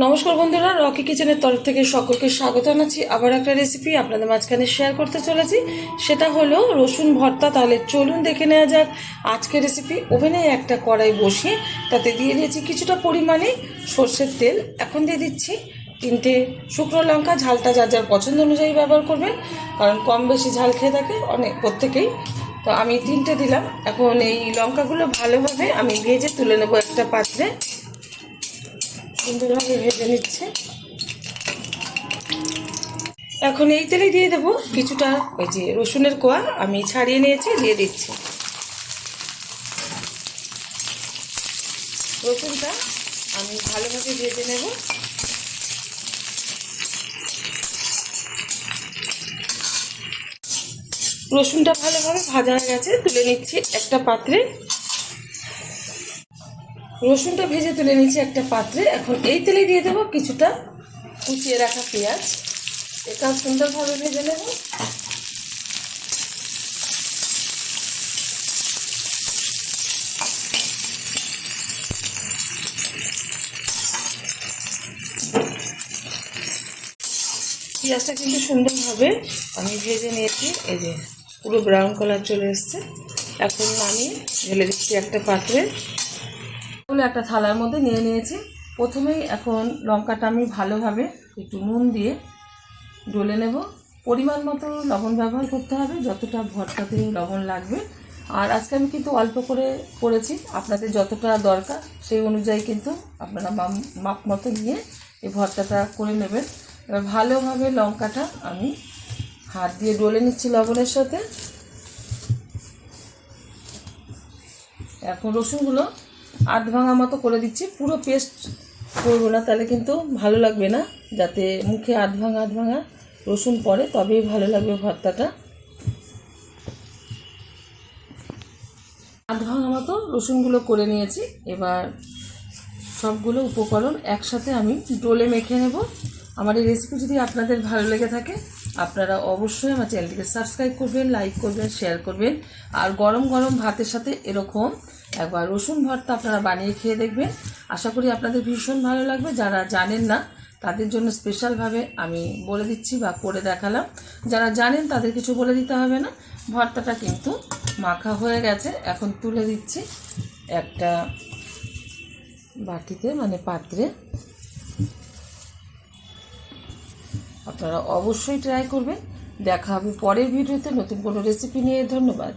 নমস্কার বন্ধুরা, রকি কিচেনের তরফ থেকে সকলকে স্বাগত জানাচ্ছি। আবার একটা রেসিপি আপনাদের মাঝখানে শেয়ার করতে চলেছি, সেটা হলো রসুন ভর্তা। তাহলে চলুন দেখে নেওয়া যাক আজকের রেসিপি। ওভেনে একটা কড়াই বসিয়ে তাতে দিয়ে দিয়েছি কিছুটা পরিমাণে সর্ষের তেল। এখন দিয়ে দিচ্ছি 3টে শুকনো লঙ্কা। ঝালটা যার যার পছন্দ অনুযায়ী ব্যবহার করবেন, কারণ কম বেশি ঝাল খেয়ে থাকে অনেক প্রত্যেকেই। তো আমি 3টে দিলাম। এখন এই লঙ্কাগুলো ভালোভাবে আমি ভেজে তুলে নেব একটা পাত্রে। সুন্দরভাবে ভেজে নিচ্ছে। এখন এই তেলে দিয়ে দেবো কিছুটা ওই যে রসুনের কোয়া আমি ছাড়িয়ে নিয়েছি, দিয়ে দিচ্ছি। রসুনটা আমি ভালোভাবে ভেজে নেব। রসুনটা ভালোভাবে ভাজা হয়ে গেছে, তুলে নিচ্ছি একটা পাত্রে। রসুনটা ভেজে তুলে নিচ্ছি একটা পাত্রে। এখন এই তেলে দিয়ে দেবো কিছুটা কুচিয়ে রাখা পেঁয়াজ। এটাও সুন্দরভাবে ভেজে নেব। পেঁয়াজটা কিন্তু সুন্দরভাবে আমি ভেজে নিয়েছি, এই যে পুরো ব্রাউন কালার চলে এসছে। এখন নামিয়ে ঢেলে দিচ্ছি একটা পাত্রে। একটা থালার মধ্যে নিয়ে নিয়েছি। প্রথমেই এখন লঙ্কাটা আমি ভালোভাবে একটু নুন দিয়ে ডলে নেব। পরিমাণ মতো লবণ ব্যবহার করতে হবে, যতটা ভর্তাতে লবণ লাগবে। আর আজকে আমি কিন্তু অল্প করে করেছি, আপনাদের যতটা দরকার সেই অনুযায়ী কিন্তু আপনারা মাপ মতো নিয়ে এই ভর্তাটা করে নেবেন। এবার ভালোভাবে লঙ্কাটা আমি হাত দিয়ে ডলে নিচ্ছি লবণের সাথে। এখন রসুনগুলো আধ ভাঙা মতো করে দিচ্ছি, পুরো পেস্ট করবো না, তাহলে কিন্তু ভালো লাগবে না। যাতে মুখে আধ ভাঙা রসুন পড়ে, তবেই ভালো লাগবে ভর্তাটা। আধ ভাঙা মতো রসুনগুলো করে নিয়েছি। এবার সবগুলো উপকরণ একসাথে আমি ডোলে মেখে নেব। আমার এই রেসিপি যদি আপনাদের ভালো লেগে থাকে, আপনারা অবশ্যই আমার চ্যানেলটিকে সাবস্ক্রাইব করবেন, লাইক করবেন, শেয়ার করবেন। আর গরম গরম ভাতের সাথে এরকম একবার রসুন ভর্তা আপনারা বানিয়ে খেয়ে দেখবেন। আশা করি আপনাদের ভীষণ ভালো লাগবে। যারা জানেন না তাদের জন্য স্পেশালভাবে আমি বলে দিচ্ছি বা করে দেখালাম। যারা জানেন তাদের কিছু বলে দিতে হবে না। ভর্তাটা কিন্তু মাখা হয়ে গেছে। এখন তুলে দিচ্ছি একটা বাটিতে, মানে পাত্রে। আপনারা অবশ্যই ট্রাই করবেন। দেখা হবে পরের ভিডিওতে নতুন কোনো রেসিপি নিয়ে। ধন্যবাদ।